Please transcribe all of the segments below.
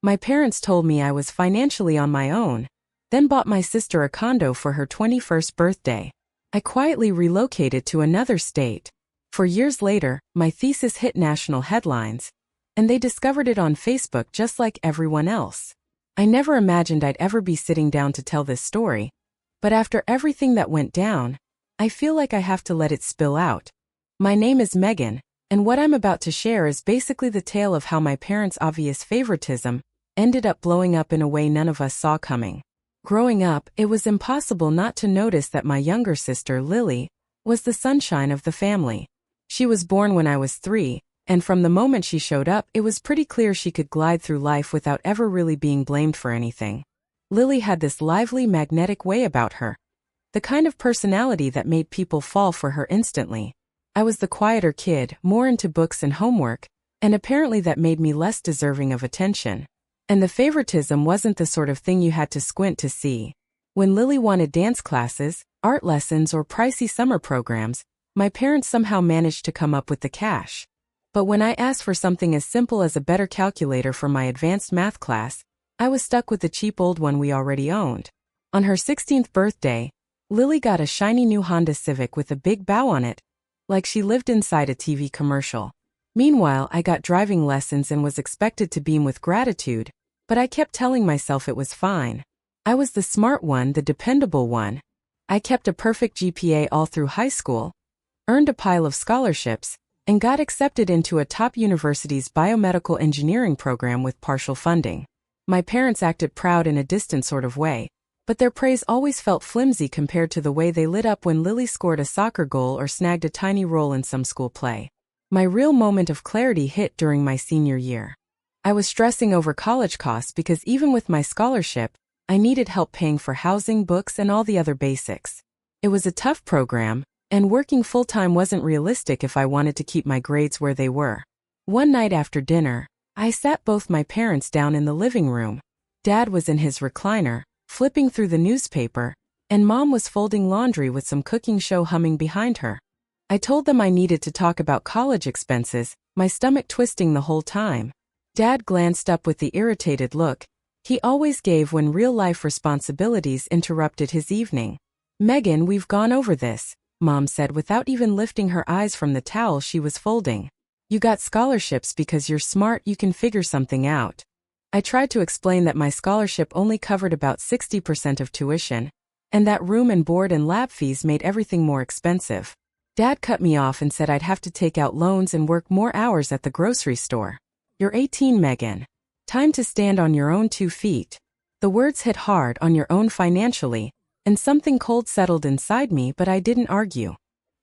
My parents told me I was financially on my own, then bought my sister a condo for her 21st birthday. I quietly relocated to another state. For years later, my thesis hit national headlines, and they discovered it on Facebook just like everyone else. I never imagined I'd ever be sitting down to tell this story, but after everything that went down, I feel like I have to let it spill out. My name is Megan, and what I'm about to share is basically the tale of how my parents' obvious favoritism ended up blowing up in a way none of us saw coming. Growing up, it was impossible not to notice that my younger sister, Lily, was the sunshine of the family. She was born when I was 3, and from the moment she showed up, it was pretty clear she could glide through life without ever really being blamed for anything. Lily had this lively, magnetic way about her. The kind of personality that made people fall for her instantly. I was the quieter kid, more into books and homework, and apparently that made me less deserving of attention. And the favoritism wasn't the sort of thing you had to squint to see. When Lily wanted dance classes, art lessons, or pricey summer programs, my parents somehow managed to come up with the cash. But when I asked for something as simple as a better calculator for my advanced math class, I was stuck with the cheap old one we already owned. On her 16th birthday, Lily got a shiny new Honda Civic with a big bow on it, like she lived inside a TV commercial. Meanwhile, I got driving lessons and was expected to beam with gratitude, but I kept telling myself it was fine. I was the smart one, the dependable one. I kept a perfect GPA all through high school, earned a pile of scholarships, and got accepted into a top university's biomedical engineering program with partial funding. My parents acted proud in a distant sort of way, but their praise always felt flimsy compared to the way they lit up when Lily scored a soccer goal or snagged a tiny role in some school play. My real moment of clarity hit during my senior year. I was stressing over college costs because even with my scholarship, I needed help paying for housing, books, and all the other basics. It was a tough program, and working full-time wasn't realistic if I wanted to keep my grades where they were. One night after dinner, I sat both my parents down in the living room. Dad was in his recliner, flipping through the newspaper, and Mom was folding laundry with some cooking show humming behind her. I told them I needed to talk about college expenses, my stomach twisting the whole time. Dad glanced up with the irritated look he always gave when real-life responsibilities interrupted his evening. "Megan, we've gone over this," Mom said without even lifting her eyes from the towel she was folding. "You got scholarships because you're smart, you can figure something out." I tried to explain that my scholarship only covered about 60% of tuition, and that room and board and lab fees made everything more expensive. Dad cut me off and said I'd have to take out loans and work more hours at the grocery store. "You're 18, Megan. Time to stand on your own 2 feet. The words hit hard, on your own financially, and something cold settled inside me, but I didn't argue.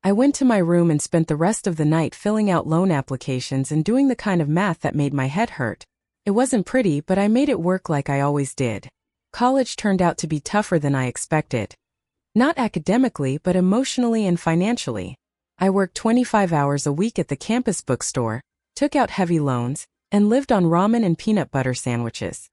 I went to my room and spent the rest of the night filling out loan applications and doing the kind of math that made my head hurt. It wasn't pretty, but I made it work like I always did. College turned out to be tougher than I expected. Not academically, but emotionally and financially. I worked 25 hours a week at the campus bookstore, took out heavy loans, and lived on ramen and peanut butter sandwiches.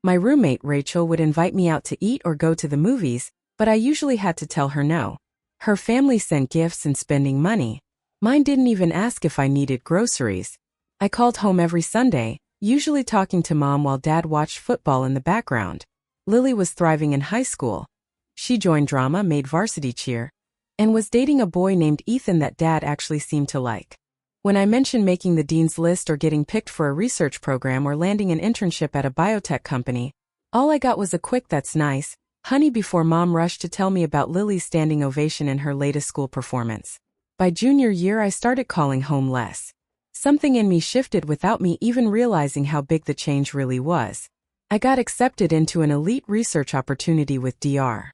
My roommate, Rachel, would invite me out to eat or go to the movies, but I usually had to tell her no. Her family sent gifts and spending money. Mine didn't even ask if I needed groceries. I called home every Sunday, usually talking to Mom while Dad watched football in the background. Lily was thriving in high school. She joined drama, made varsity cheer, and was dating a boy named Ethan that Dad actually seemed to like. When I mentioned making the dean's list or getting picked for a research program or landing an internship at a biotech company, all I got was a quick "that's nice, honey," before Mom rushed to tell me about Lily's standing ovation in her latest school performance. By junior year, I started calling home less. Something in me shifted without me even realizing how big the change really was. I got accepted into an elite research opportunity with Dr.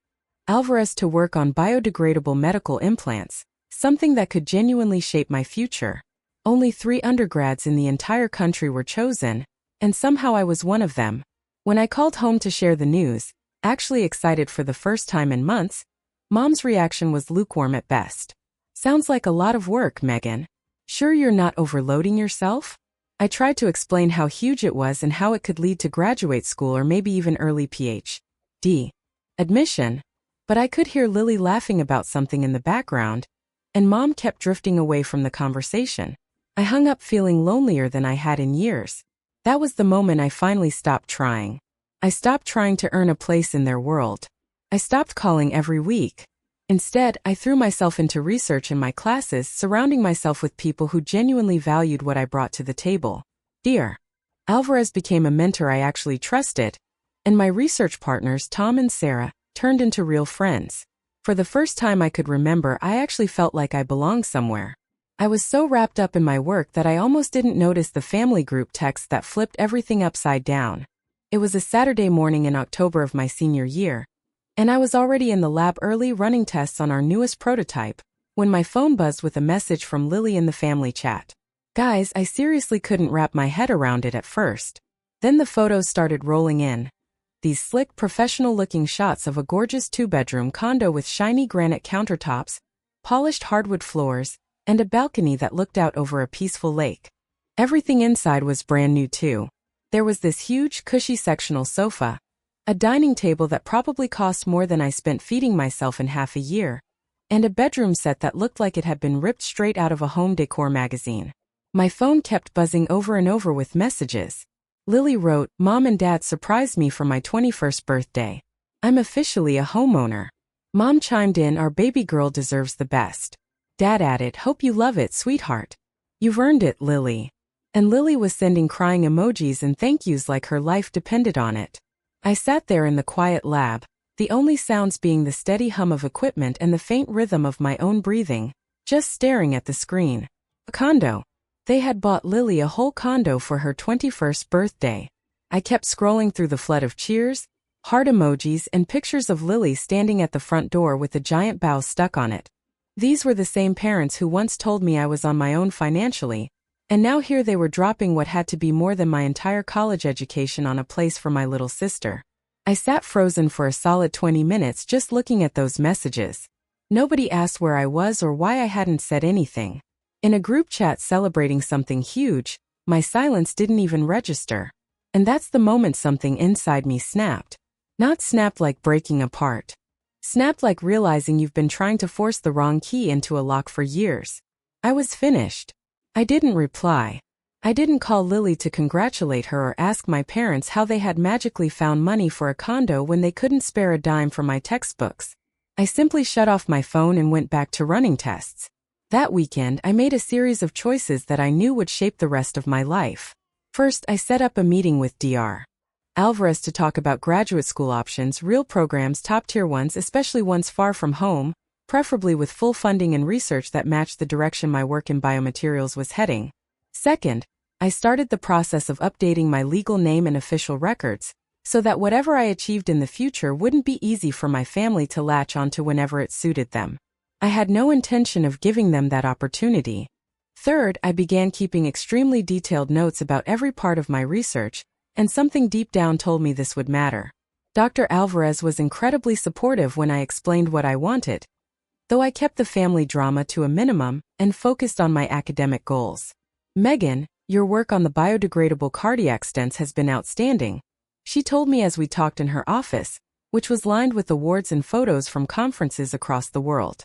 Alvarez to work on biodegradable medical implants, something that could genuinely shape my future. Only 3 undergrads in the entire country were chosen, and somehow I was one of them. When I called home to share the news, actually excited for the first time in months, Mom's reaction was lukewarm at best. "Sounds like a lot of work, Megan. Sure you're not overloading yourself?" I tried to explain how huge it was and how it could lead to graduate school or maybe even early Ph.D. admission, but I could hear Lily laughing about something in the background, and Mom kept drifting away from the conversation. I hung up feeling lonelier than I had in years. That was the moment I finally stopped trying. I stopped trying to earn a place in their world. I stopped calling every week. Instead, I threw myself into research in my classes, surrounding myself with people who genuinely valued what I brought to the table. Dr. Alvarez became a mentor I actually trusted, and my research partners, Tom and Sarah, turned into real friends. For the first time I could remember, I actually felt like I belonged somewhere. I was so wrapped up in my work that I almost didn't notice the family group text that flipped everything upside down. It was a Saturday morning in October of my senior year, and I was already in the lab early running tests on our newest prototype, when my phone buzzed with a message from Lily in the family chat. Guys, I seriously couldn't wrap my head around it at first. Then the photos started rolling in. These slick, professional-looking shots of a gorgeous two-bedroom condo with shiny granite countertops, polished hardwood floors, and a balcony that looked out over a peaceful lake. Everything inside was brand new too. There was this huge, cushy sectional sofa, a dining table that probably cost more than I spent feeding myself in half a year, and a bedroom set that looked like it had been ripped straight out of a home decor magazine. My phone kept buzzing over and over with messages. Lily wrote, "Mom and Dad surprised me for my 21st birthday. I'm officially a homeowner." Mom chimed in, "Our baby girl deserves the best." Dad added, "Hope you love it, sweetheart. You've earned it, Lily." And Lily was sending crying emojis and thank yous like her life depended on it. I sat there in the quiet lab, the only sounds being the steady hum of equipment and the faint rhythm of my own breathing, just staring at the screen. A condo. They had bought Lily a whole condo for her 21st birthday. I kept scrolling through the flood of cheers, heart emojis, and pictures of Lily standing at the front door with a giant bow stuck on it. These were the same parents who once told me I was on my own financially, and now here they were dropping what had to be more than my entire college education on a place for my little sister. I sat frozen for a solid 20 minutes just looking at those messages. Nobody asked where I was or why I hadn't said anything. In a group chat celebrating something huge, my silence didn't even register. And that's the moment something inside me snapped. Not snapped like breaking apart. Snapped like realizing you've been trying to force the wrong key into a lock for years. I was finished. I didn't reply. I didn't call Lily to congratulate her or ask my parents how they had magically found money for a condo when they couldn't spare a dime for my textbooks. I simply shut off my phone and went back to running tests. That weekend, I made a series of choices that I knew would shape the rest of my life. First, I set up a meeting with Dr. Alvarez to talk about graduate school options, real programs, top-tier ones, especially ones far from home, preferably with full funding and research that matched the direction my work in biomaterials was heading. Second, I started the process of updating my legal name and official records, so that whatever I achieved in the future wouldn't be easy for my family to latch onto whenever it suited them. I had no intention of giving them that opportunity. Third, I began keeping extremely detailed notes about every part of my research, and something deep down told me this would matter. Dr. Alvarez was incredibly supportive when I explained what I wanted, though I kept the family drama to a minimum and focused on my academic goals. "Megan, your work on the biodegradable cardiac stents has been outstanding," she told me as we talked in her office, which was lined with awards and photos from conferences across the world.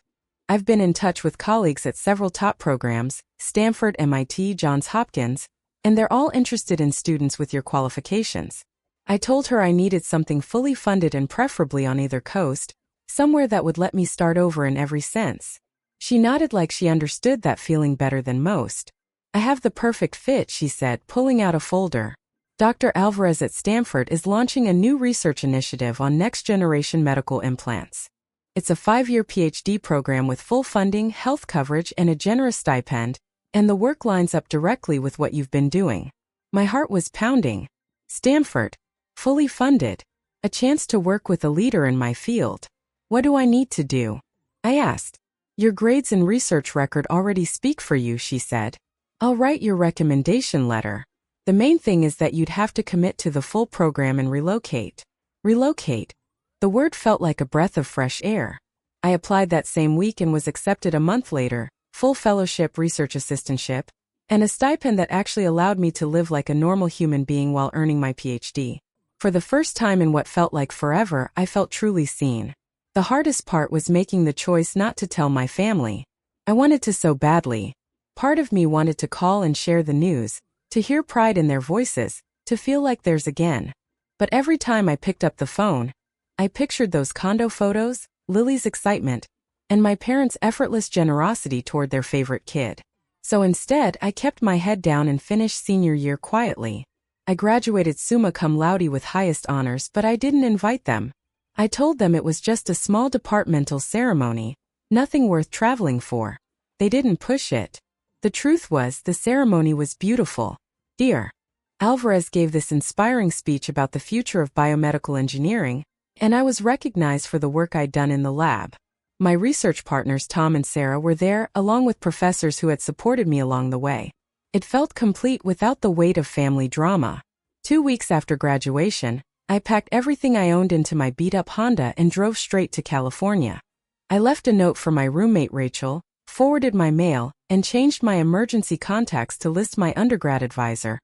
"I've been in touch with colleagues at several top programs, Stanford, MIT, Johns Hopkins, and they're all interested in students with your qualifications." I told her I needed something fully funded and preferably on either coast, somewhere that would let me start over in every sense. She nodded like she understood that feeling better than most. "I have the perfect fit," she said, pulling out a folder. "Dr. Alvarez at Stanford is launching a new research initiative on next-generation medical implants. It's a 5-year PhD program with full funding, health coverage, and a generous stipend, and the work lines up directly with what you've been doing." My heart was pounding. Stanford. Fully funded. A chance to work with a leader in my field. "What do I need to do?" I asked. "Your grades and research record already speak for you," she said. "I'll write your recommendation letter. The main thing is that you'd have to commit to the full program and relocate." Relocate. The word felt like a breath of fresh air. I applied that same week and was accepted a month later, full fellowship, research assistantship, and a stipend that actually allowed me to live like a normal human being while earning my PhD. For the first time in what felt like forever, I felt truly seen. The hardest part was making the choice not to tell my family. I wanted to so badly. Part of me wanted to call and share the news, to hear pride in their voices, to feel like theirs again. But every time I picked up the phone, I pictured those condo photos, Lily's excitement, and my parents' effortless generosity toward their favorite kid. So instead, I kept my head down and finished senior year quietly. I graduated summa cum laude with highest honors, but I didn't invite them. I told them it was just a small departmental ceremony, nothing worth traveling for. They didn't push it. The truth was, the ceremony was beautiful. Dear Alvarez gave this inspiring speech about the future of biomedical engineering, and I was recognized for the work I'd done in the lab. My research partners Tom and Sarah were there, along with professors who had supported me along the way. It felt complete without the weight of family drama. 2 weeks after graduation, I packed everything I owned into my beat-up Honda and drove straight to California. I left a note for my roommate Rachel, forwarded my mail, and changed my emergency contacts to list my undergrad advisor,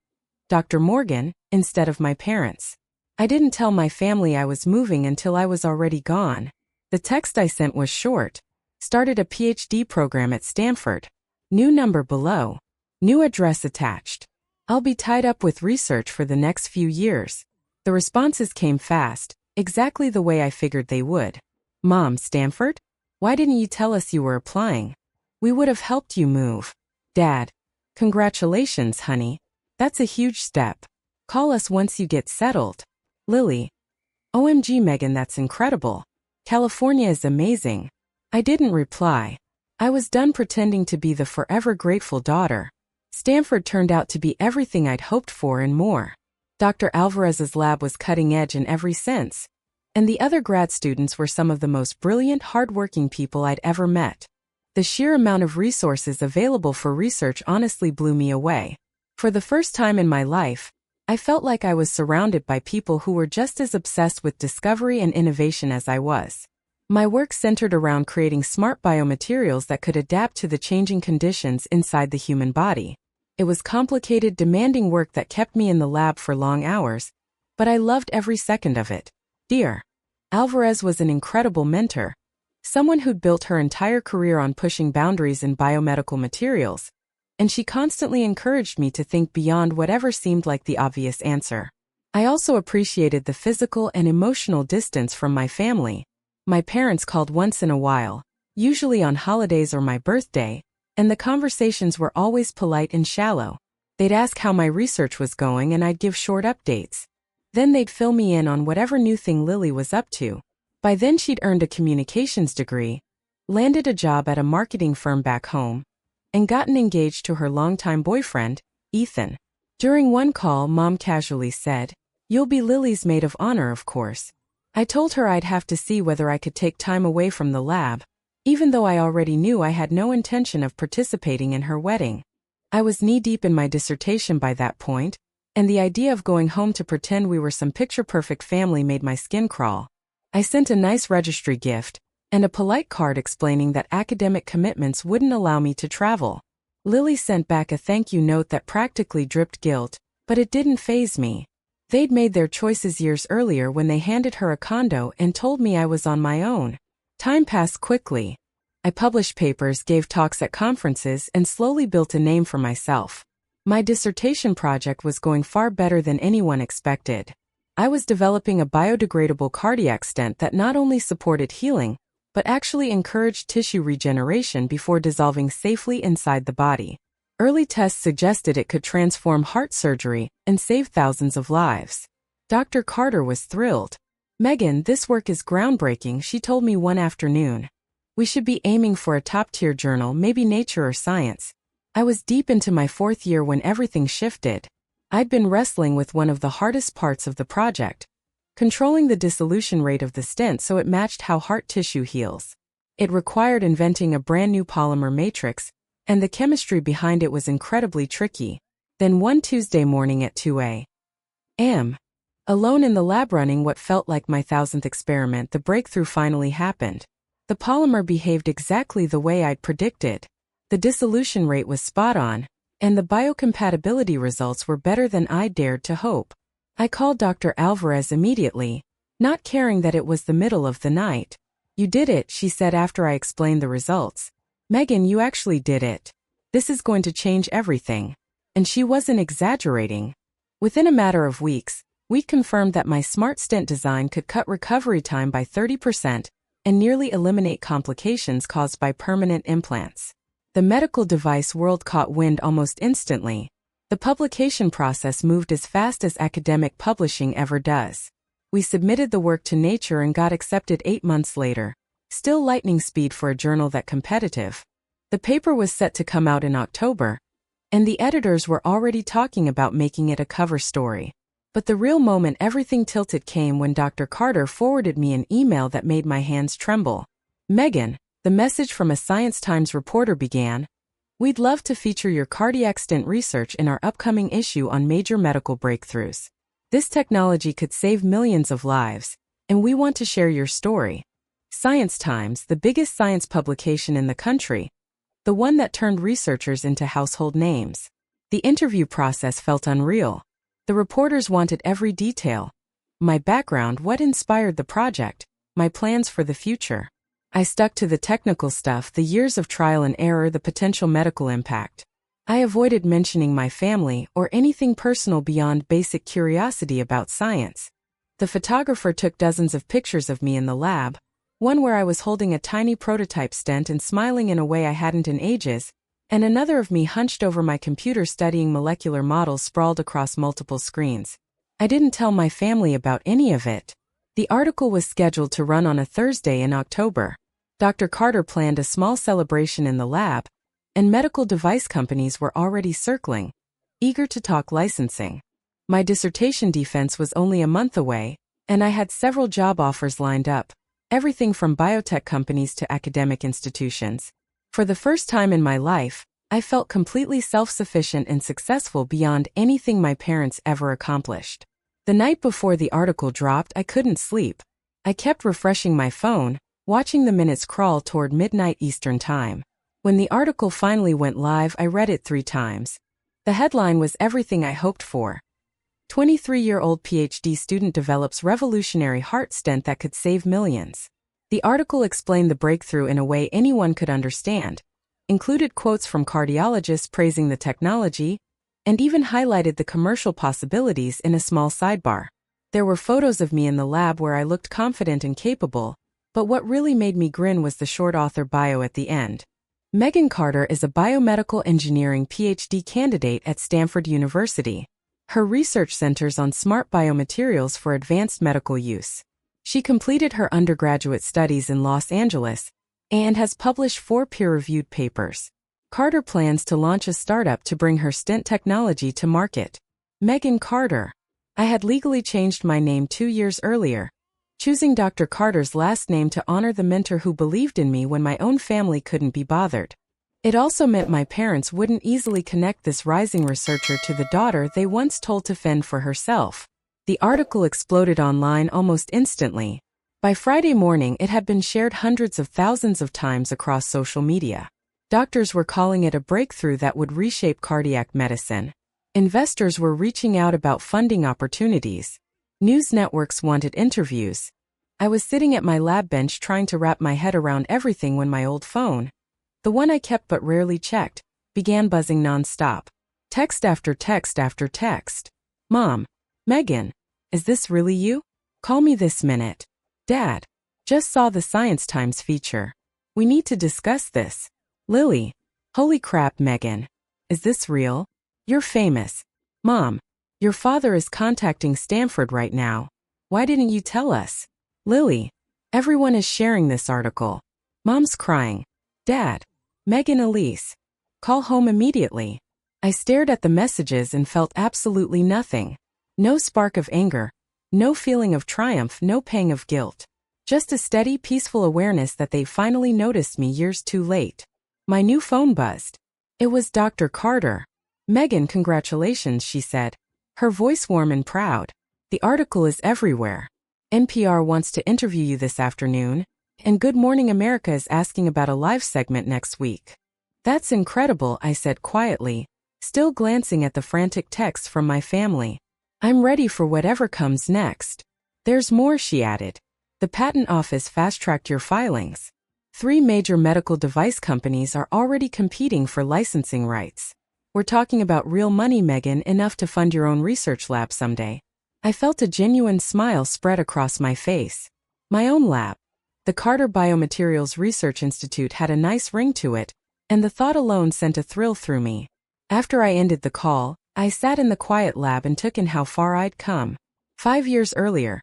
Dr. Morgan, instead of my parents. I didn't tell my family I was moving until I was already gone. The text I sent was short. Started a PhD program at Stanford. New number below. New address attached. I'll be tied up with research for the next few years. The responses came fast, exactly the way I figured they would. Mom, Stanford? Why didn't you tell us you were applying? We would have helped you move. Dad, congratulations, honey. That's a huge step. Call us once you get settled. Lily. OMG, Megan, that's incredible. California is amazing. I didn't reply. I was done pretending to be the forever grateful daughter. Stanford turned out to be everything I'd hoped for and more. Dr. Alvarez's lab was cutting edge in every sense. And the other grad students were some of the most brilliant, hardworking people I'd ever met. The sheer amount of resources available for research honestly blew me away. For the first time in my life, I felt like I was surrounded by people who were just as obsessed with discovery and innovation as I was. My work centered around creating smart biomaterials that could adapt to the changing conditions inside the human body. It was complicated, demanding work that kept me in the lab for long hours, but I loved every second of it. Dear Alvarez was an incredible mentor, someone who'd built her entire career on pushing boundaries in biomedical materials, and she constantly encouraged me to think beyond whatever seemed like the obvious answer. I also appreciated the physical and emotional distance from my family. My parents called once in a while, usually on holidays or my birthday, and the conversations were always polite and shallow. They'd ask how my research was going and I'd give short updates. Then they'd fill me in on whatever new thing Lily was up to. By then she'd earned a communications degree, landed a job at a marketing firm back home, and gotten engaged to her longtime boyfriend, Ethan. During one call, Mom casually said, "You'll be Lily's maid of honor, of course." I told her I'd have to see whether I could take time away from the lab, even though I already knew I had no intention of participating in her wedding. I was knee-deep in my dissertation by that point, and the idea of going home to pretend we were some picture-perfect family made my skin crawl. I sent a nice registry gift, and a polite card explaining that academic commitments wouldn't allow me to travel. Lily sent back a thank you note that practically dripped guilt, but it didn't faze me. They'd made their choices years earlier when they handed her a condo and told me I was on my own. Time passed quickly. I published papers, gave talks at conferences, and slowly built a name for myself. My dissertation project was going far better than anyone expected. I was developing a biodegradable cardiac stent that not only supported healing, but actually encouraged tissue regeneration before dissolving safely inside the body. Early tests suggested it could transform heart surgery and save thousands of lives. Dr. Carter was thrilled. "Megan, this work is groundbreaking," she told me one afternoon. "We should be aiming for a top-tier journal, maybe Nature or Science." I was deep into my 4th year when everything shifted. I'd been wrestling with one of the hardest parts of the project, controlling the dissolution rate of the stent so it matched how heart tissue heals. It required inventing a brand new polymer matrix, and the chemistry behind it was incredibly tricky. Then one Tuesday morning at 2 a.m., alone in the lab running what felt like my 1000th experiment, the breakthrough finally happened. The polymer behaved exactly the way I'd predicted. The dissolution rate was spot on, and the biocompatibility results were better than I dared to hope. I called Dr. Alvarez immediately, not caring that it was the middle of the night. "You did it," she said after I explained the results. "Megan, you actually did it. This is going to change everything." And she wasn't exaggerating. Within a matter of weeks, we confirmed that my smart stent design could cut recovery time by 30% and nearly eliminate complications caused by permanent implants. The medical device world caught wind almost instantly. The publication process moved as fast as academic publishing ever does. We submitted the work to Nature and got accepted 8 months later. Still lightning speed for a journal that competitive. The paper was set to come out in October, and the editors were already talking about making it a cover story. But the real moment everything tilted came when Dr. Carter forwarded me an email that made my hands tremble. "Megan," the message from a Science Times reporter began, "we'd love to feature your cardiac stent research in our upcoming issue on major medical breakthroughs. This technology could save millions of lives, and we want to share your story." Science Times, the biggest science publication in the country, the one that turned researchers into household names. The interview process felt unreal. The reporters wanted every detail. My background, what inspired the project, my plans for the future. I stuck to the technical stuff, the years of trial and error, the potential medical impact. I avoided mentioning my family or anything personal beyond basic curiosity about science. The photographer took dozens of pictures of me in the lab, one where I was holding a tiny prototype stent and smiling in a way I hadn't in ages, and another of me hunched over my computer studying molecular models sprawled across multiple screens. I didn't tell my family about any of it. The article was scheduled to run on a Thursday in October. Dr. Carter planned a small celebration in the lab, and medical device companies were already circling, eager to talk licensing. My dissertation defense was only a month away, and I had several job offers lined up. Everything from biotech companies to academic institutions. For the first time in my life, I felt completely self-sufficient and successful beyond anything my parents ever accomplished. The night before the article dropped, I couldn't sleep. I kept refreshing my phone, watching the minutes crawl toward midnight Eastern Time. When the article finally went live, I read it 3 times. The headline was everything I hoped for. 23-year-old PhD student develops revolutionary heart stent that could save millions. The article explained the breakthrough in a way anyone could understand, included quotes from cardiologists praising the technology, and even highlighted the commercial possibilities in a small sidebar. There were photos of me in the lab where I looked confident and capable, but what really made me grin was the short author bio at the end. Megan Carter is a biomedical engineering PhD candidate at Stanford University. Her research centers on smart biomaterials for advanced medical use. She completed her undergraduate studies in Los Angeles and has published 4 peer-reviewed papers. Carter plans to launch a startup to bring her stent technology to market. Megan Carter. I had legally changed my name 2 years earlier, choosing Dr. Carter's last name to honor the mentor who believed in me when my own family couldn't be bothered. It also meant my parents wouldn't easily connect this rising researcher to the daughter they once told to fend for herself. The article exploded online almost instantly. By Friday morning, it had been shared hundreds of thousands of times across social media. Doctors were calling it a breakthrough that would reshape cardiac medicine. Investors were reaching out about funding opportunities. News networks wanted interviews. I was sitting at my lab bench trying to wrap my head around everything when my old phone, the one I kept but rarely checked, began buzzing nonstop. Text after text after text. "Mom. Megan. Is this really you? Call me this minute. Dad. Just saw the Science Times feature. We need to discuss this. Lily. Holy crap, Megan. Is this real? You're famous. Mom. Your father is contacting Stanford right now. Why didn't you tell us? Lily. Everyone is sharing this article. Mom's crying. Dad. Megan Elise. Call home immediately." I stared at the messages and felt absolutely nothing. No spark of anger. No feeling of triumph, no pang of guilt. Just a steady, peaceful awareness that they finally noticed me years too late. My new phone buzzed. It was Dr. Carter. "Megan, congratulations," she said, her voice warm and proud. "The article is everywhere. NPR wants to interview you this afternoon, and Good Morning America is asking about a live segment next week." "That's incredible," I said quietly, still glancing at the frantic texts from my family. "I'm ready for whatever comes next." "There's more," she added. "The patent office fast-tracked your filings. 3 major medical device companies are already competing for licensing rights. We're talking about real money, Megan, enough to fund your own research lab someday. I felt a genuine smile spread across my face. My own lab. The Carter Biomaterials Research Institute had a nice ring to it, and the thought alone sent a thrill through me. After I ended the call, I sat in the quiet lab and took in how far I'd come. 5 years earlier,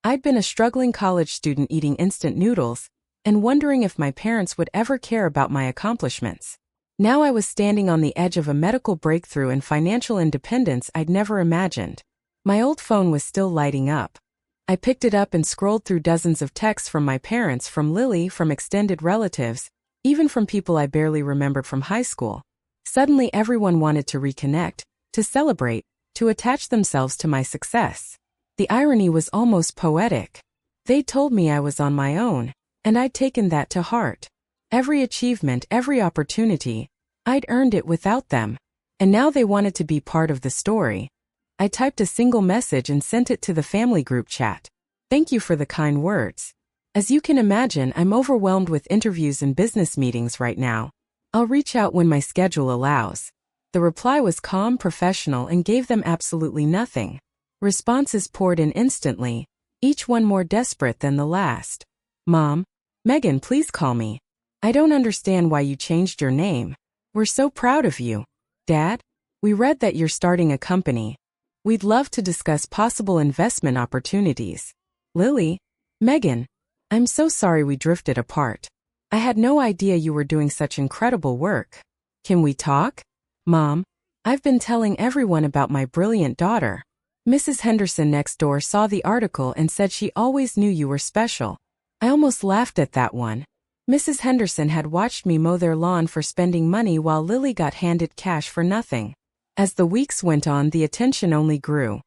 I'd been a struggling college student eating instant noodles and wondering if my parents would ever care about my accomplishments. Now I was standing on the edge of a medical breakthrough and financial independence I'd never imagined. My old phone was still lighting up. I picked it up and scrolled through dozens of texts from my parents, from Lily, from extended relatives, even from people I barely remembered from high school. Suddenly everyone wanted to reconnect, to celebrate, to attach themselves to my success. The irony was almost poetic. They told me I was on my own, and I'd taken that to heart. Every achievement, every opportunity, I'd earned it without them. And now they wanted to be part of the story. I typed a single message and sent it to the family group chat. Thank you for the kind words. As you can imagine, I'm overwhelmed with interviews and business meetings right now. I'll reach out when my schedule allows. The reply was calm, professional, and gave them absolutely nothing. Responses poured in instantly, each one more desperate than the last. Mom, Megan, please call me. I don't understand why you changed your name. We're so proud of you. Dad, we read that you're starting a company. We'd love to discuss possible investment opportunities. Lily, Megan, I'm so sorry we drifted apart. I had no idea you were doing such incredible work. Can we talk? Mom, I've been telling everyone about my brilliant daughter. Mrs. Henderson next door saw the article and said she always knew you were special. I almost laughed at that one. Mrs. Henderson had watched me mow their lawn for spending money while Lily got handed cash for nothing. As the weeks went on, the attention only grew.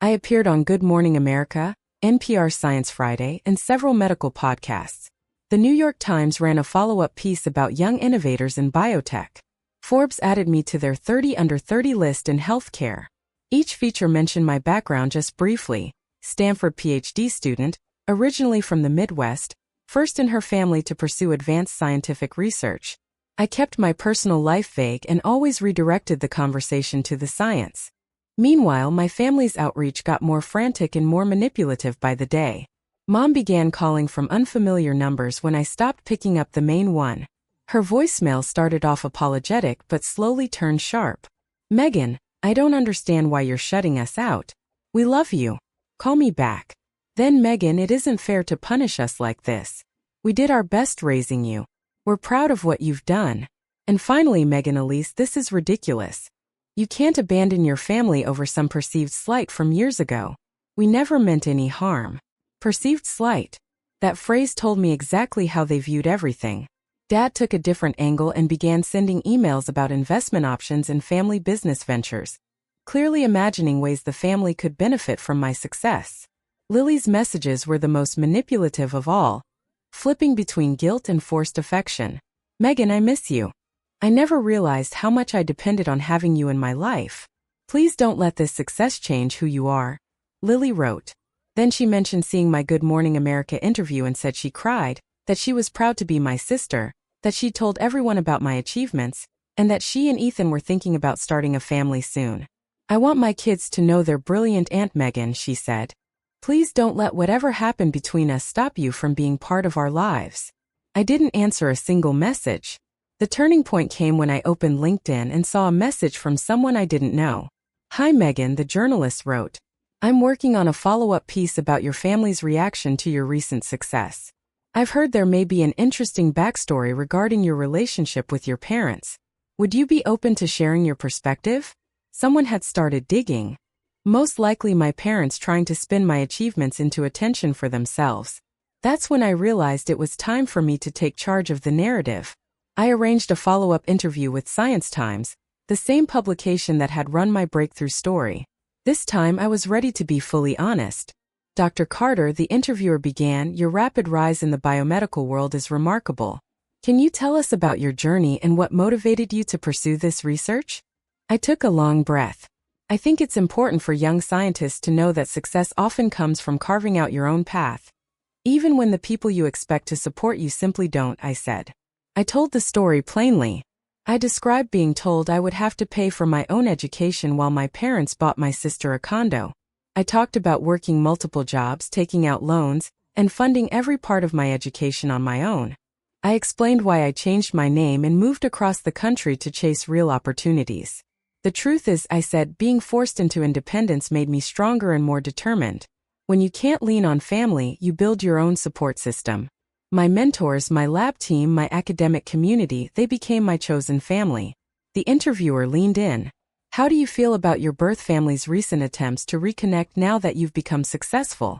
I appeared on Good Morning America, NPR Science Friday, and several medical podcasts. The New York Times ran a follow-up piece about young innovators in biotech. Forbes added me to their 30 under 30 list in healthcare. Each feature mentioned my background just briefly. Stanford PhD student, originally from the Midwest, first in her family to pursue advanced scientific research. I kept my personal life vague and always redirected the conversation to the science. Meanwhile, my family's outreach got more frantic and more manipulative by the day. Mom began calling from unfamiliar numbers when I stopped picking up the main one. Her voicemail started off apologetic but slowly turned sharp. Megan, I don't understand why you're shutting us out. We love you. Call me back. Then Megan, it isn't fair to punish us like this. We did our best raising you. We're proud of what you've done. And finally, Megan, Elise, this is ridiculous. You can't abandon your family over some perceived slight from years ago. We never meant any harm. Perceived slight. That phrase told me exactly how they viewed everything. Dad took a different angle and began sending emails about investment options and family business ventures, clearly imagining ways the family could benefit from my success. Lily's messages were the most manipulative of all, flipping between guilt and forced affection. Megan, I miss you. I never realized how much I depended on having you in my life. Please don't let this success change who you are. Lily wrote. Then she mentioned seeing my Good Morning America interview and said she cried, that she was proud to be my sister, that she told everyone about my achievements, and that she and Ethan were thinking about starting a family soon. I want my kids to know they're brilliant, Aunt Megan, she said. Please don't let whatever happened between us stop you from being part of our lives. I didn't answer a single message. The turning point came when I opened LinkedIn and saw a message from someone I didn't know. Hi Megan, the journalist wrote. I'm working on a follow-up piece about your family's reaction to your recent success. I've heard there may be an interesting backstory regarding your relationship with your parents. Would you be open to sharing your perspective? Someone had started digging. Most likely my parents trying to spin my achievements into attention for themselves. That's when I realized it was time for me to take charge of the narrative. I arranged a follow-up interview with Science Times, the same publication that had run my breakthrough story. This time I was ready to be fully honest. Dr. Carter, the interviewer began, your rapid rise in the biomedical world is remarkable. Can you tell us about your journey and what motivated you to pursue this research? I took a long breath. I think it's important for young scientists to know that success often comes from carving out your own path. Even when the people you expect to support you simply don't, I said. I told the story plainly. I described being told I would have to pay for my own education while my parents bought my sister a condo. I talked about working multiple jobs, taking out loans, and funding every part of my education on my own. I explained why I changed my name and moved across the country to chase real opportunities. The truth is, I said, being forced into independence made me stronger and more determined. When you can't lean on family, you build your own support system. My mentors, my lab team, my academic community, they became my chosen family. The interviewer leaned in. How do you feel about your birth family's recent attempts to reconnect now that you've become successful?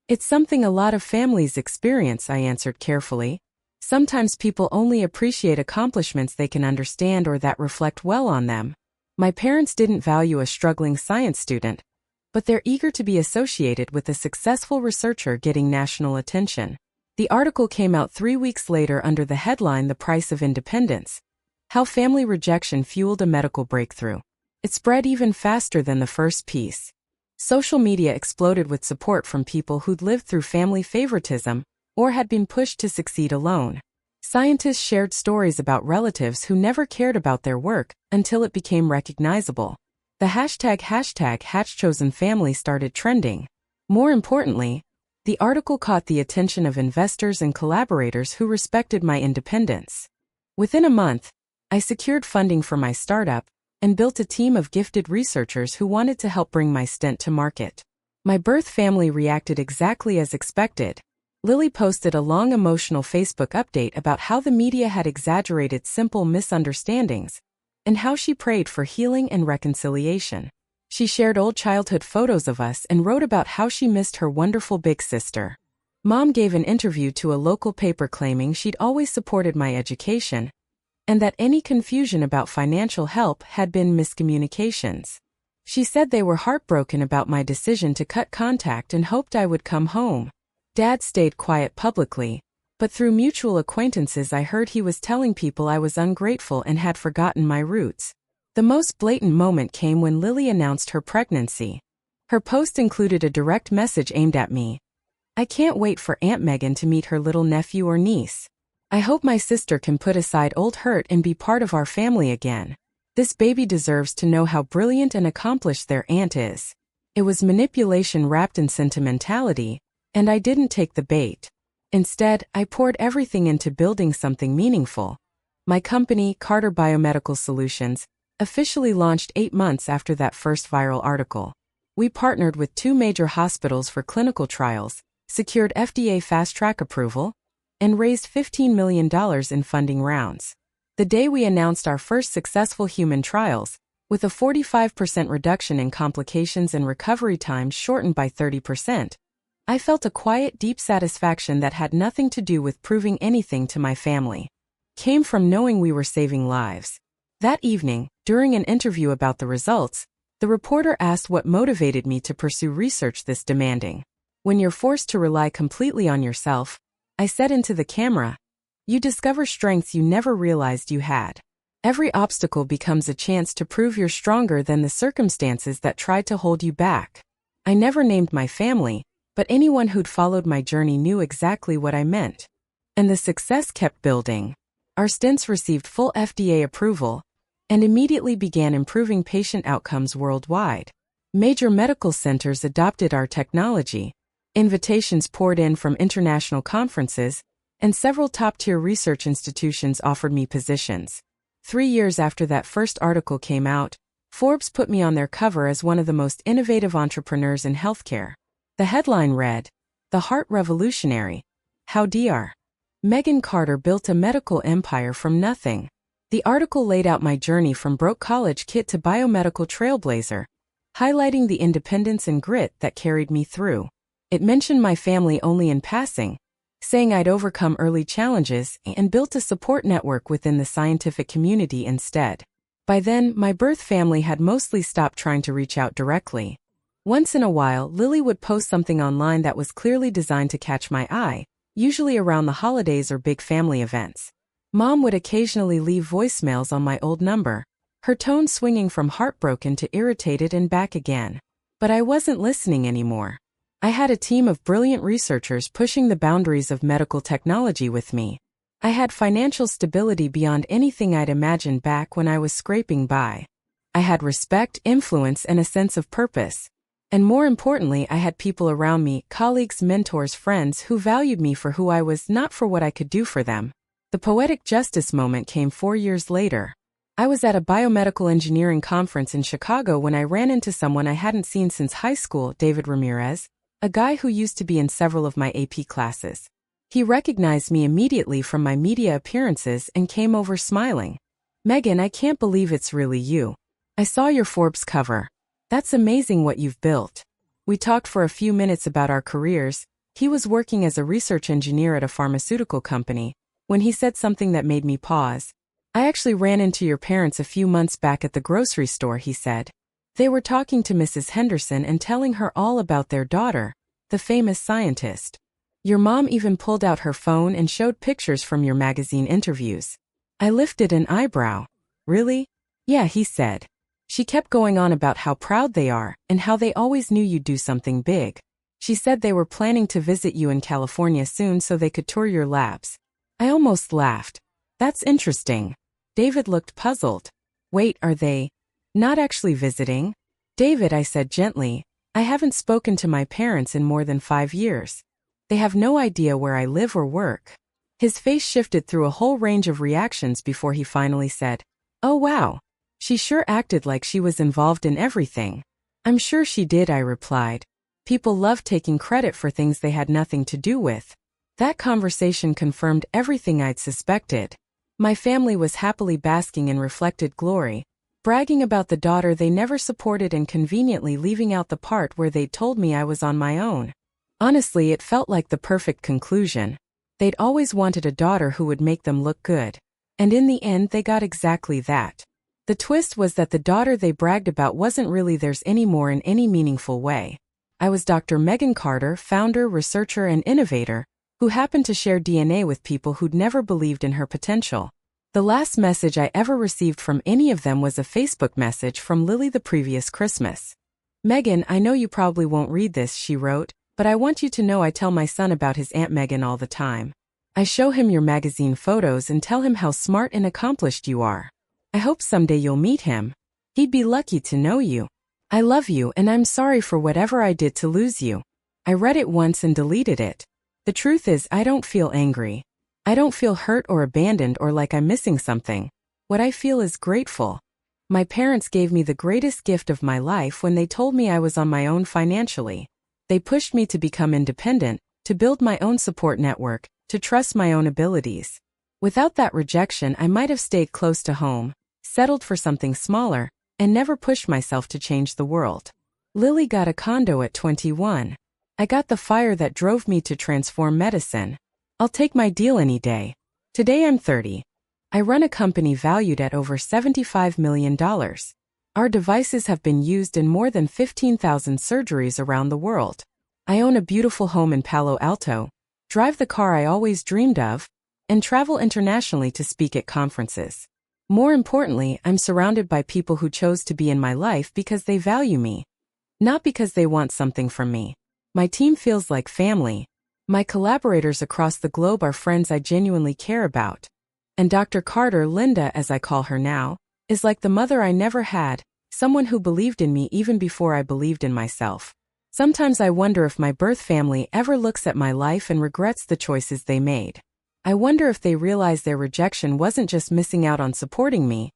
It's something a lot of families experience, I answered carefully. Sometimes people only appreciate accomplishments they can understand or that reflect well on them. My parents didn't value a struggling science student, but they're eager to be associated with a successful researcher getting national attention. The article came out 3 weeks later under the headline The Price of Independence: How Family Rejection Fueled a Medical Breakthrough. It spread even faster than the first piece. Social media exploded with support from people who'd lived through family favoritism or had been pushed to succeed alone. Scientists shared stories about relatives who never cared about their work until it became recognizable. The hashtag #HatchChosenFamily started trending. More importantly, the article caught the attention of investors and collaborators who respected my independence. Within a month, I secured funding for my startup and built a team of gifted researchers who wanted to help bring my stent to market. My birth family reacted exactly as expected. Lily posted a long emotional Facebook update about how the media had exaggerated simple misunderstandings and how she prayed for healing and reconciliation. She shared old childhood photos of us and wrote about how she missed her wonderful big sister. Mom gave an interview to a local paper claiming she'd always supported my education and that any confusion about financial help had been miscommunications. She said they were heartbroken about my decision to cut contact and hoped I would come home. Dad stayed quiet publicly, but through mutual acquaintances I heard he was telling people I was ungrateful and had forgotten my roots. The most blatant moment came when Lily announced her pregnancy. Her post included a direct message aimed at me. I can't wait for Aunt Megan to meet her little nephew or niece. I hope my sister can put aside old hurt and be part of our family again. This baby deserves to know how brilliant and accomplished their aunt is. It was manipulation wrapped in sentimentality, and I didn't take the bait. Instead, I poured everything into building something meaningful. My company, Carter Biomedical Solutions, officially launched 8 months after that first viral article. We partnered with 2 major hospitals for clinical trials, secured FDA fast-track approval, and raised $15 million in funding rounds. The day we announced our first successful human trials, with a 45% reduction in complications and recovery times shortened by 30%, I felt a quiet, deep satisfaction that had nothing to do with proving anything to my family. Came from knowing we were saving lives. That evening, during an interview about the results, the reporter asked what motivated me to pursue research this demanding. When you're forced to rely completely on yourself, I said into the camera, you discover strengths you never realized you had. Every obstacle becomes a chance to prove you're stronger than the circumstances that tried to hold you back. I never named my family, but anyone who'd followed my journey knew exactly what I meant. And the success kept building. Our stents received full FDA approval and immediately began improving patient outcomes worldwide. Major medical centers adopted our technology. Invitations poured in from international conferences, and several top-tier research institutions offered me positions. 3 years after that first article came out, Forbes put me on their cover as one of the most innovative entrepreneurs in healthcare. The headline read, "The Heart Revolutionary: How Dr. Megan Carter Built a Medical Empire from Nothing." The article laid out my journey from broke college kid to biomedical trailblazer, highlighting the independence and grit that carried me through. It mentioned my family only in passing, saying I'd overcome early challenges and built a support network within the scientific community instead. By then, my birth family had mostly stopped trying to reach out directly. Once in a while, Lily would post something online that was clearly designed to catch my eye, usually around the holidays or big family events. Mom would occasionally leave voicemails on my old number, her tone swinging from heartbroken to irritated and back again. But I wasn't listening anymore. I had a team of brilliant researchers pushing the boundaries of medical technology with me. I had financial stability beyond anything I'd imagined back when I was scraping by. I had respect, influence, and a sense of purpose. And more importantly, I had people around me, colleagues, mentors, friends who valued me for who I was, not for what I could do for them. The poetic justice moment came 4 years later. I was at a biomedical engineering conference in Chicago when I ran into someone I hadn't seen since high school, David Ramirez, a guy who used to be in several of my AP classes. He recognized me immediately from my media appearances and came over smiling. "Megan, I can't believe it's really you. I saw your Forbes cover. That's amazing what you've built." We talked for a few minutes about our careers. He was working as a research engineer at a pharmaceutical company, when he said something that made me pause. "I actually ran into your parents a few months back at the grocery store," he said. "They were talking to Mrs. Henderson and telling her all about their daughter, the famous scientist. Your mom even pulled out her phone and showed pictures from your magazine interviews." I lifted an eyebrow. "Really?" "Yeah," he said. "She kept going on about how proud they are and how they always knew you'd do something big. She said they were planning to visit you in California soon so they could tour your labs." I almost laughed. "That's interesting." David looked puzzled. "Wait, are they not actually visiting?" "David," I said gently, "I haven't spoken to my parents in more than 5 years. They have no idea where I live or work." His face shifted through a whole range of reactions before he finally said, "Oh wow. She sure acted like she was involved in everything." "I'm sure she did," I replied. "People love taking credit for things they had nothing to do with." That conversation confirmed everything I'd suspected. My family was happily basking in reflected glory, bragging about the daughter they never supported and conveniently leaving out the part where they'd told me I was on my own. Honestly, it felt like the perfect conclusion. They'd always wanted a daughter who would make them look good. And in the end, they got exactly that. The twist was that the daughter they bragged about wasn't really theirs anymore in any meaningful way. I was Dr. Megan Carter, founder, researcher, and innovator, who happened to share DNA with people who'd never believed in her potential. The last message I ever received from any of them was a Facebook message from Lily the previous Christmas. "Megan, I know you probably won't read this," she wrote, "but I want you to know I tell my son about his Aunt Megan all the time. I show him your magazine photos and tell him how smart and accomplished you are. I hope someday you'll meet him. He'd be lucky to know you. I love you and I'm sorry for whatever I did to lose you." I read it once and deleted it. The truth is, I don't feel angry. I don't feel hurt or abandoned or like I'm missing something. What I feel is grateful. My parents gave me the greatest gift of my life when they told me I was on my own financially. They pushed me to become independent, to build my own support network, to trust my own abilities. Without that rejection, I might have stayed close to home, settled for something smaller, and never pushed myself to change the world. Lily got a condo at 21. I got the fire that drove me to transform medicine. I'll take my deal any day. Today I'm 30. I run a company valued at over $75 million. Our devices have been used in more than 15,000 surgeries around the world. I own a beautiful home in Palo Alto, drive the car I always dreamed of, and travel internationally to speak at conferences. More importantly, I'm surrounded by people who chose to be in my life because they value me, not because they want something from me. My team feels like family. My collaborators across the globe are friends I genuinely care about. And Dr. Carter, Linda as I call her now, is like the mother I never had, someone who believed in me even before I believed in myself. Sometimes I wonder if my birth family ever looks at my life and regrets the choices they made. I wonder if they realize their rejection wasn't just missing out on supporting me.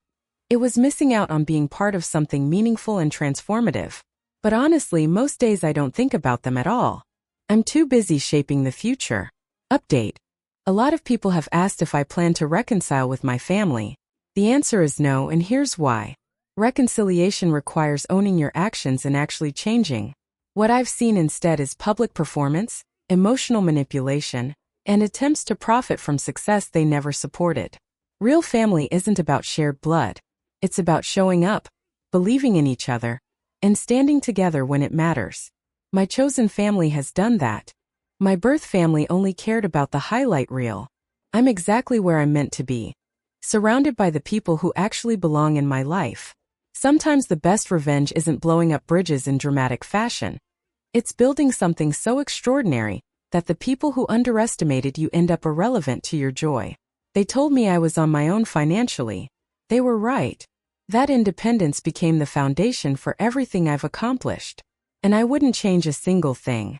It was missing out on being part of something meaningful and transformative. But honestly, most days I don't think about them at all. I'm too busy shaping the future. Update. A lot of people have asked if I plan to reconcile with my family. The answer is no, and here's why. Reconciliation requires owning your actions and actually changing. What I've seen instead is public performance, emotional manipulation, and attempts to profit from success they never supported. Real family isn't about shared blood. It's about showing up, believing in each other, and standing together when it matters. My chosen family has done that. My birth family only cared about the highlight reel. I'm exactly where I'm meant to be, surrounded by the people who actually belong in my life. Sometimes the best revenge isn't blowing up bridges in dramatic fashion. It's building something so extraordinary that the people who underestimated you end up irrelevant to your joy. They told me I was on my own financially. They were right. That independence became the foundation for everything I've accomplished. And I wouldn't change a single thing.